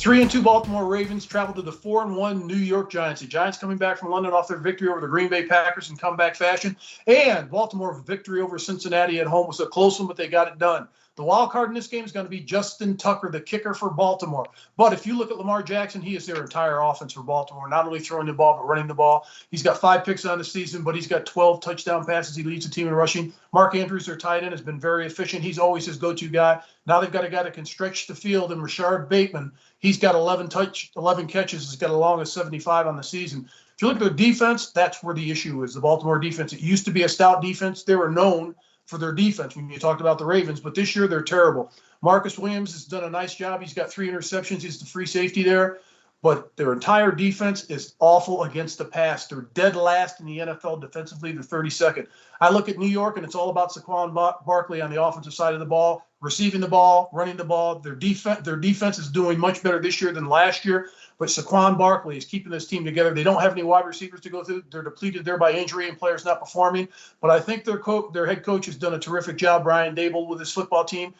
3-2 Baltimore Ravens travel to the 4-1 New York Giants. The Giants coming back from London off their victory over the Green Bay Packers in comeback fashion. And Baltimore victory over Cincinnati at home was a close one, but they got it done. The wild card in this game is going to be Justin Tucker, the kicker for Baltimore. But if you look at Lamar Jackson, he is their entire offense for Baltimore, not only throwing the ball, but running the ball. He's got 5 picks on the season, but he's got 12 touchdown passes. He leads the team in rushing. Mark Andrews, their tight end, has been very efficient. He's always his go-to guy. Now they've got a guy that can stretch the field, and Rashard Bateman, he's got 11 catches. He's got a long of 75 on the season. If you look at their defense, that's where the issue is, the Baltimore defense. It used to be a stout defense. They were known for their defense when you talked about the Ravens, but this year they're terrible. Marcus Williams has done a nice job. He's got 3 interceptions. He's the free safety there. But their entire defense is awful against the pass. They're dead last in the NFL defensively. They're 32nd. I look at New York, and it's all about Saquon Barkley on the offensive side of the ball, receiving the ball, running the ball. Their defense is doing much better this year than last year. But Saquon Barkley is keeping this team together. They don't have any wide receivers to go through. They're depleted there by injury and players not performing. But I think their head coach has done a terrific job, Brian Dable, with his football team.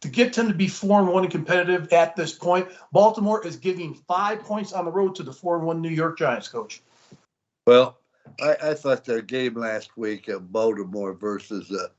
To get them to be 4-1 and competitive at this point, Baltimore is giving 5 points on the road to the 4-1 New York Giants, Coach. Well, I thought their game last week of Baltimore versus the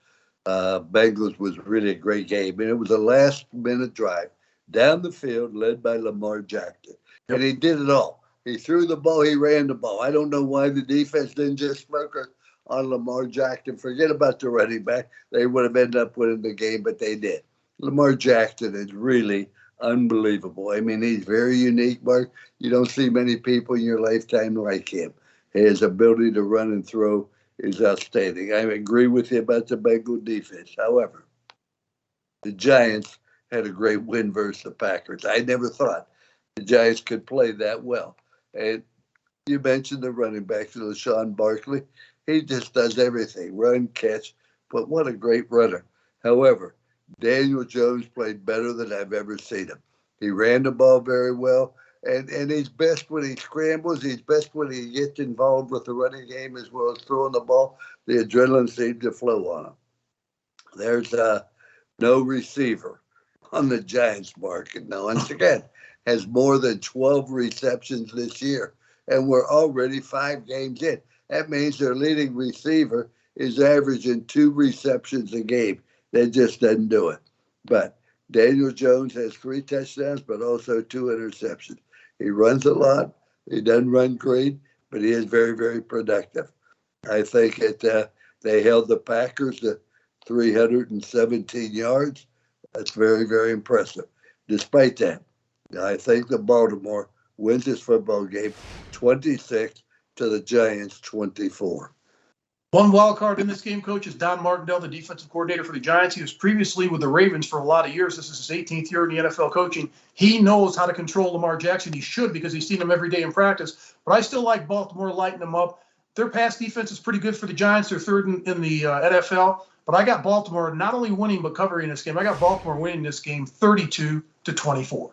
Bengals was really a great game. And it was a last-minute drive down the field led by Lamar Jackson. Yep. And he did it all. He threw the ball. He ran the ball. I don't know why the defense didn't just focus on Lamar Jackson. Forget about the running back. They would have ended up winning the game, but they did. Lamar Jackson is really unbelievable. I mean, he's very unique, Mark. You don't see many people in your lifetime like him. His ability to run and throw is outstanding. I agree with you about the Bengal defense. However, the Giants had a great win versus the Packers. I never thought the Giants could play that well. And you mentioned the running back, Saquon Barkley. He just does everything, run, catch, but what a great runner. However, Daniel Jones played better than I've ever seen him. He ran the ball very well, and he's best when he scrambles. He's best when he gets involved with the running game as well as throwing the ball. The adrenaline seems to flow on him. There's no receiver on the Giants market. Now, once again, has more than 12 receptions this year, and we're already 5 games in. That means their leading receiver is averaging 2 receptions a game. That just doesn't do it. But Daniel Jones has 3 touchdowns, but also 2 interceptions. He runs a lot. He doesn't run great, but he is very, very productive. I think they held the Packers to 317 yards. That's very, very impressive. Despite that, I think that Baltimore wins this football game 26 to the Giants 24. One wild card in this game, Coach, is Don Martindale, the defensive coordinator for the Giants. He was previously with the Ravens for a lot of years. This is his 18th year in the NFL coaching. He knows how to control Lamar Jackson. He should, because he's seen him every day in practice. But I still like Baltimore lighting them up. Their pass defense is pretty good for the Giants. They're third in the NFL. But I got Baltimore not only winning but covering this game. I got Baltimore winning this game 32-24.